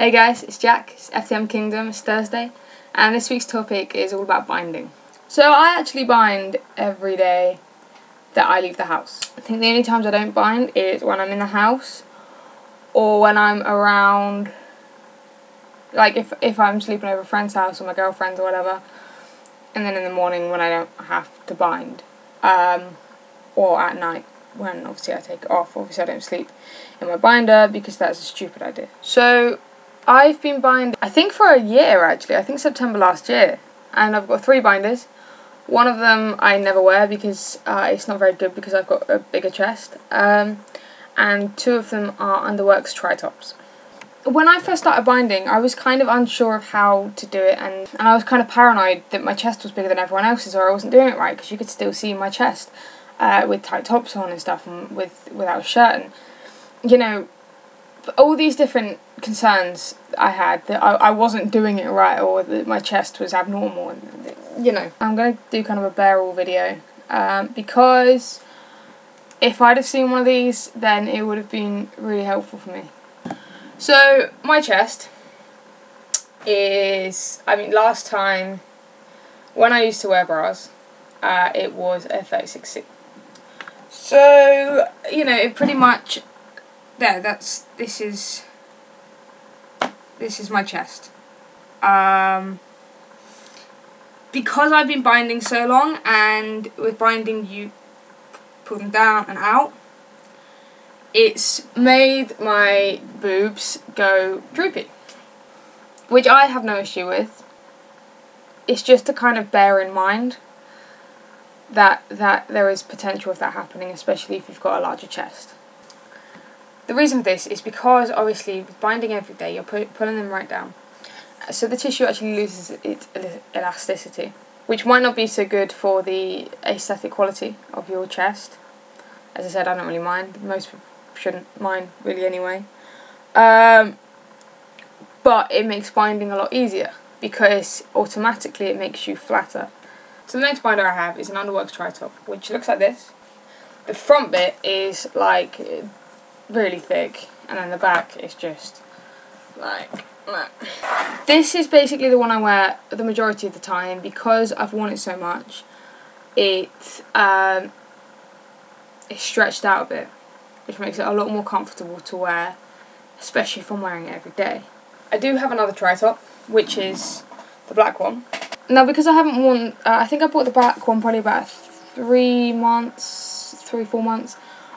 Hey guys, it's Jack, it's FTMKingdom, it's Thursday, and this week's topic is all about binding. So I actually bind every day that I leave the house. I think the only times I don't bind is when I'm in the house or when I'm around, like if I'm sleeping over a friend's house or my girlfriend's or whatever, and then in the morning when I don't have to bind, or at night when obviously I take it off. Obviously I don't sleep in my binder because that's a stupid idea. So I've been binding, I think for a year actually, I think September last year, and I've got 3 binders. One of them I never wear because it's not very good because I've got a bigger chest, and 2 of them are Underworks tri-tops. When I first started binding, I was kind of unsure of how to do it, and I was kind of paranoid that my chest was bigger than everyone else's or I wasn't doing it right, because you could still see my chest with tight tops on and stuff, and without a shirt, and you know, all these different concerns I had that I wasn't doing it right or that my chest was abnormal, and you know, I'm going to do kind of a bare-all video because if I'd have seen one of these then it would have been really helpful for me. So my chest is, I mean, last time when I used to wear bras it was a 36C. So, you know, it pretty much, there, this is my chest. Because I've been binding so long, and with binding you pull them down and out, it's made my boobs go droopy, which I have no issue with. It's just to kind of bear in mind that there is potential of that happening, especially if you've got a larger chest. The reason for this is because obviously with binding every day you're pulling them right down, so the tissue actually loses its elasticity, which might not be so good for the aesthetic quality of your chest. As I said, I don't really mind. Most people shouldn't mind really anyway. But it makes binding a lot easier because automatically it makes you flatter. So the next binder I have is an Underworks tri-top, which looks like this. The front bit is like really thick, and then the back is just like that. This is basically the one I wear the majority of the time because I've worn it so much. It's stretched out a bit, which makes it a lot more comfortable to wear, especially if I'm wearing it every day. I do have another tri-top, which is the black one. Now, because I haven't worn, I think I bought the black one probably about 3 months, 3-4 months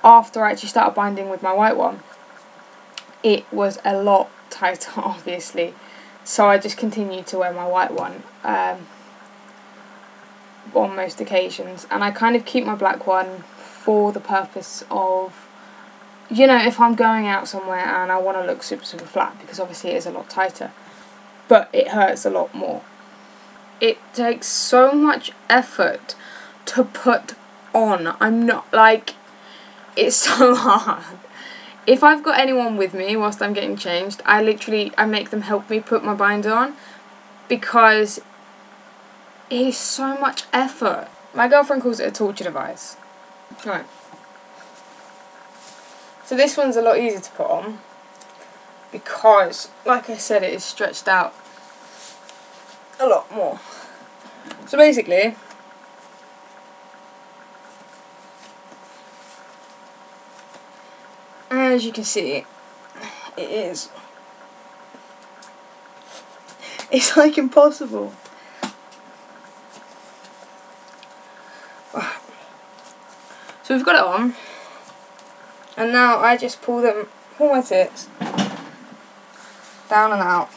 after I actually started binding with my white one. It was a lot tighter, obviously, so I just continued to wear my white one on most occasions, and I kind of keep my black one for the purpose of, you know, if I'm going out somewhere and I want to look super flat, because obviously it is a lot tighter, but it hurts a lot more. It takes so much effort to put on. I'm not, like, it's so hard. If I've got anyone with me whilst I'm getting changed, I make them help me put my binder on because it is so much effort. My girlfriend calls it a torture device. Right. So this one's a lot easier to put on because, like I said, it is stretched out a lot more. So basically, as you can see, it's like impossible. So we've got it on, and now I just pull my tits down and out,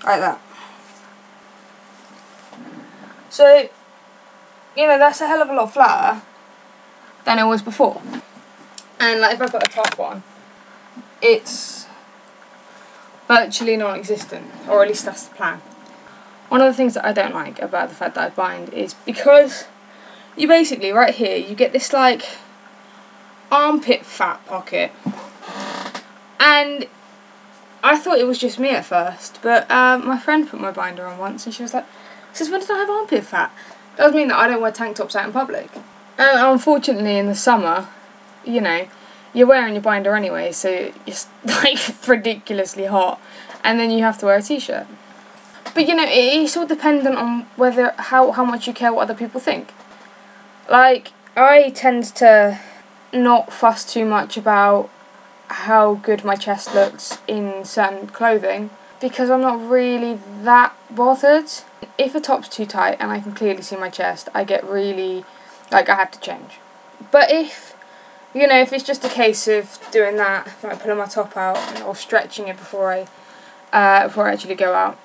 like that. So, you know, that's a hell of a lot flatter than it was before. And like if I put a top on, it's virtually non-existent, or at least that's the plan. One of the things that I don't like about the fact that I bind is because you basically, right here, you get this like armpit fat pocket, and I thought it was just me at first, but my friend put my binder on once and she was like, "Says, when did I have armpit fat?" That does mean that I don't wear tank tops out in public. Unfortunately in the summer, you know, you're wearing your binder anyway, so it's like ridiculously hot, and then you have to wear a t-shirt. But you know, it's all dependent on whether how much you care what other people think. Like, I tend to not fuss too much about how good my chest looks in certain clothing, because I'm not really that bothered. If a top's too tight and I can clearly see my chest, I get really, like, I have to change. But if, you know, if it's just a case of doing that, like pulling my top out or stretching it before I actually go out,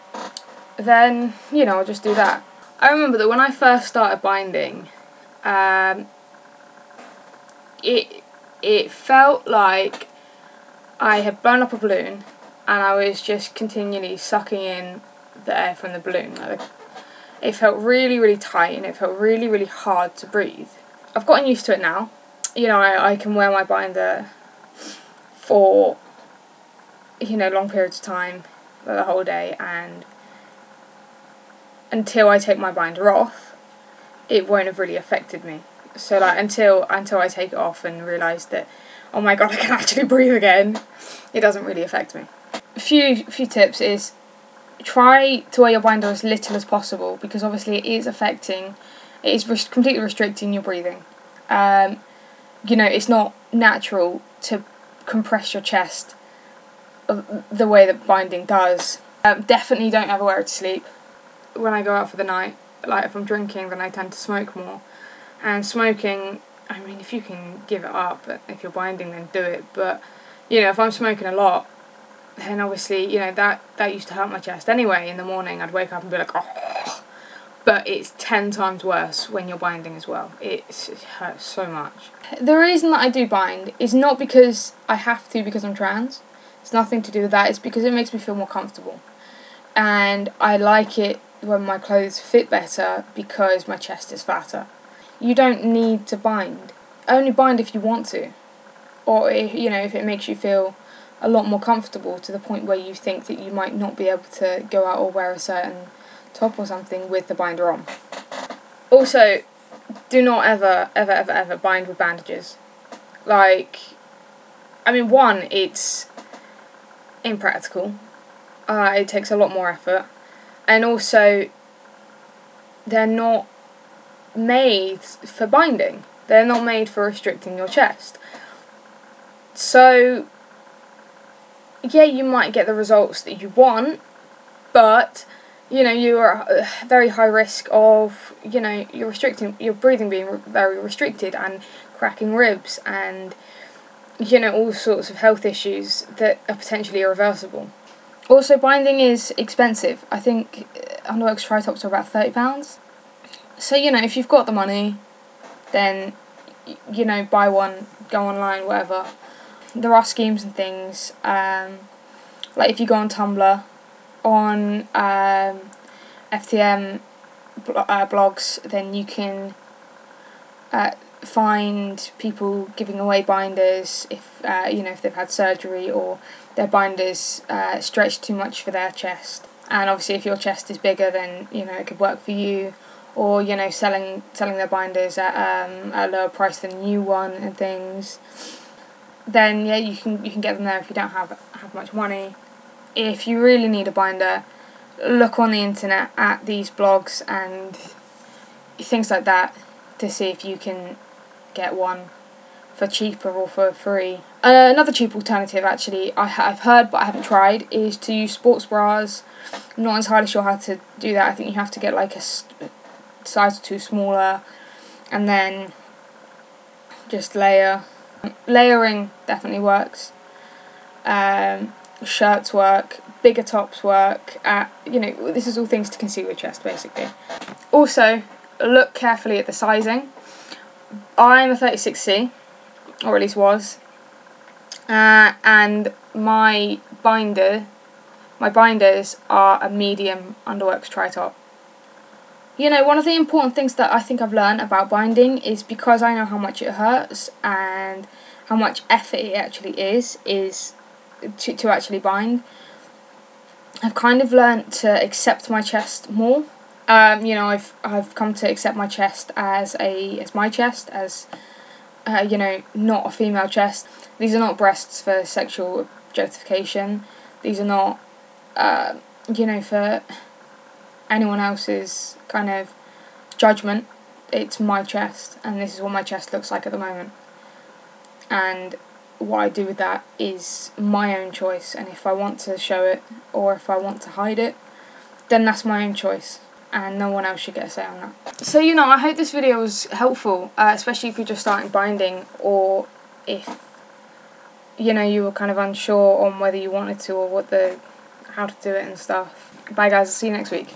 then, you know, I'll just do that. I remember that when I first started binding, it felt like I had blown up a balloon and I was just continually sucking in the air from the balloon. Like, it felt really, really tight, and it felt really, really hard to breathe. I've gotten used to it now. You know, I can wear my binder for, you know, long periods of time, for the whole day, and until I take my binder off, it won't have really affected me. So, like, until I take it off and realise that, oh my god, I can actually breathe again, it doesn't really affect me. A few tips is, try to wear your binder as little as possible, because obviously it is completely restricting your breathing. You know, it's not natural to compress your chest the way that binding does. Definitely don't ever wear it to sleep. When I go out for the night, like if I'm drinking, then I tend to smoke more. And smoking, I mean, if you can give it up, if you're binding, then do it. But, you know, if I'm smoking a lot, then obviously, you know, that used to hurt my chest anyway. In the morning, I'd wake up and be like, oh. But it's 10 times worse when you're binding as well. It hurts so much. The reason that I do bind is not because I have to, because I'm trans. It's nothing to do with that. It's because it makes me feel more comfortable. And I like it when my clothes fit better because my chest is fatter. You don't need to bind. Only bind if you want to. Or, you know, if it makes you feel a lot more comfortable to the point where you think that you might not be able to go out or wear a certain top or something with the binder on. Also, do not ever bind with bandages. Like, I mean, one, it's impractical. It takes a lot more effort. And also, they're not made for binding. They're not made for restricting your chest. So, yeah, you might get the results that you want, but, you know, you are at very high risk of, you know, your breathing being very restricted and cracking ribs and, you know, all sorts of health issues that are potentially irreversible. Also, binding is expensive. I think underworks tri-tops are about £30. So, you know, if you've got the money, then, you know, buy one, go online, whatever. There are schemes and things, like if you go on Tumblr, on FTM blogs, then you can find people giving away binders if, you know, if they've had surgery or their binders stretch too much for their chest. And obviously if your chest is bigger, then, you know, it could work for you. Or, you know, selling their binders at a lower price than new one and things. Then yeah, you can get them there if you don't have much money. If you really need a binder, look on the internet at these blogs and things like that to see if you can get one for cheaper or for free. Another cheap alternative, actually, I've heard but I haven't tried, is to use sports bras. I'm not entirely sure how to do that. I think you have to get like a size or two smaller and then just layer. Layering definitely works. Shirts work, bigger tops work. You know, this is all things to conceal your chest, basically. Also, look carefully at the sizing. I'm a 36C, or at least was, and my binders are a medium underworks tri-top. You know, one of the important things that I think I've learned about binding is, because I know how much it hurts and how much effort it actually is to actually bind, I've kind of learnt to accept my chest more. You know, I've come to accept my chest as my chest, as you know, not a female chest. These are not breasts for sexual objectification. These are not, you know, for anyone else's kind of judgment. It's my chest, and this is what my chest looks like at the moment. And what I do with that is my own choice, and if I want to show it or if I want to hide it, then that's my own choice, and no one else should get a say on that. So, you know, I hope this video was helpful, especially if you're just starting binding, or if, you know, you were kind of unsure on whether you wanted to or how to do it and stuff. Bye guys, I'll see you next week.